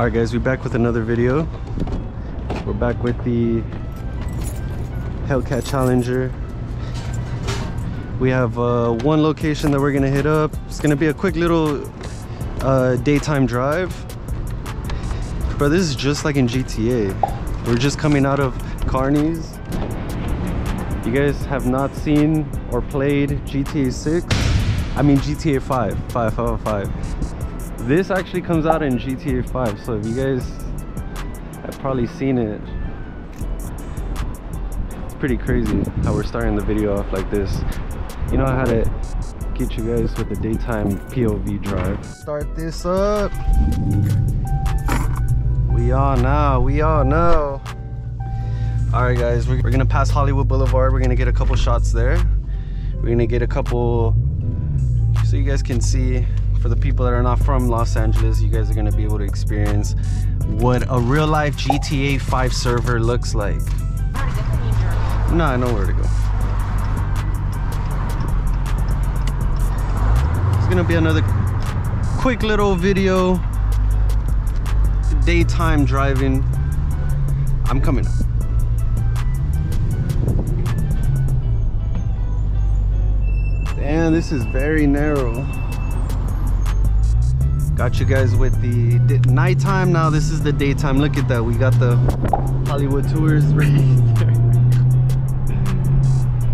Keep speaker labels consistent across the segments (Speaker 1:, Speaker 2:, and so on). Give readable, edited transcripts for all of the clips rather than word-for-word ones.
Speaker 1: Alright guys, we're back with another video. We're back with the Hellcat Challenger. We have one location that we're gonna hit up. It's gonna be a quick little daytime drive. But this is just like in GTA. We're just coming out of Carney's. You guys have not seen or played GTA 6? I mean GTA 5. This actually comes out in GTA 5, so if you guys have probably seen it, it's pretty crazy how we're starting the video off like this. You know how to get you guys with the daytime POV drive. Start this up. We all know. Alright guys, we're gonna pass Hollywood Boulevard. We're gonna get a couple shots there. We're gonna get a couple, so you guys can see. For the people that are not from Los Angeles, you guys are gonna be able to experience what a real life GTA 5 server looks like. No, I know where to go. It's gonna be another quick little video. Daytime driving. I'm coming up. Damn, this is very narrow. Got you guys with the nighttime. Now this is the daytime. Look at that. We got the Hollywood tours right there.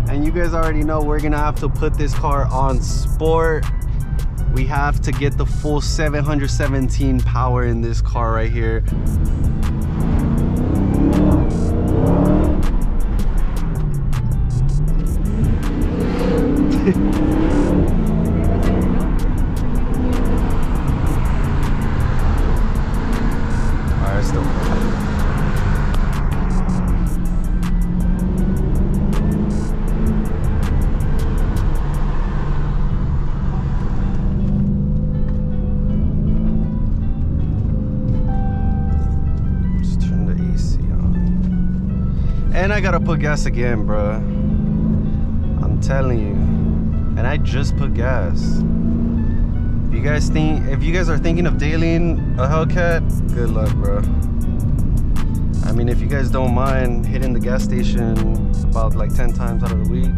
Speaker 1: And you guys already know we're gonna have to put this car on sport. We have to get the full 717 power in this car right here. And I gotta put gas again, bruh. I'm telling you. And I just put gas. If you guys are thinking of dailying a Hellcat, good luck, bro. I mean, if you guys don't mind hitting the gas station about like 10 times out of the week,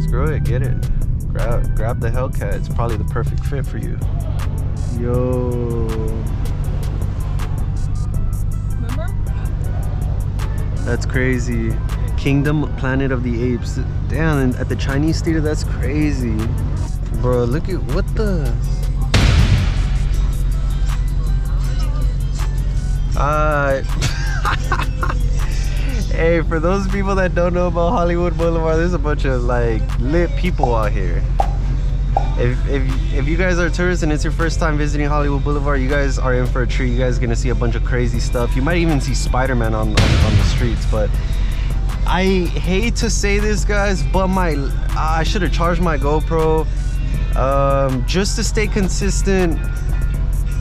Speaker 1: screw it, get it. Grab the Hellcat. It's probably the perfect fit for you. Yo. That's crazy. Kingdom, Planet of the Apes. Damn, and at the Chinese theater, that's crazy. Bro, look at what the... Hey, for those people that don't know about Hollywood Boulevard, there's a bunch of like lit people out here. If you guys are tourists and it's your first time visiting Hollywood Boulevard, you guys are in for a treat. You guys are gonna see a bunch of crazy stuff. You might even see Spider-Man on the streets. But I hate to say this, guys, but I should have charged my GoPro just to stay consistent.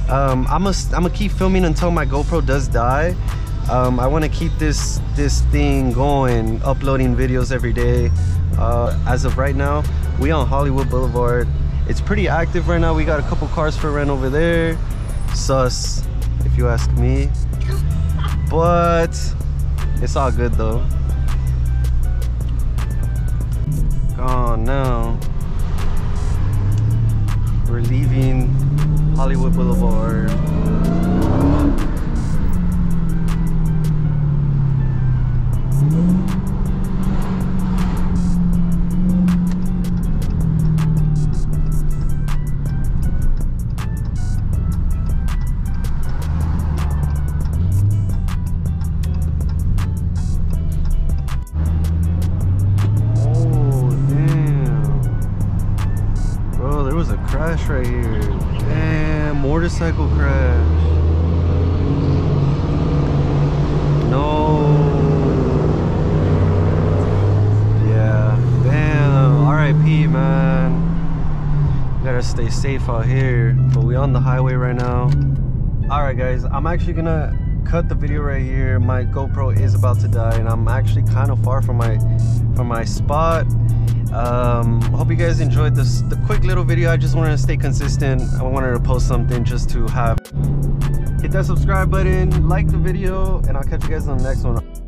Speaker 1: I'm gonna keep filming until my GoPro does die. I want to keep this thing going, uploading videos every day. As of right now, we on Hollywood Boulevard. It's pretty active right now. We got a couple cars for rent over there. Sus, if you ask me. But it's all good though. Gone now. We're leaving Hollywood Boulevard. Crash right here. Damn, motorcycle crash. No. Yeah, damn. RIP, man. We gotta stay safe out here. But we on the highway right now. Alright guys, I'm actually gonna cut the video right here. My GoPro is about to die, and I'm actually kind of far from my spot. Hope you guys enjoyed the quick little video. I just wanted to stay consistent. I wanted to post something just to have. Hit that subscribe button, like the video, and I'll catch you guys on the next one.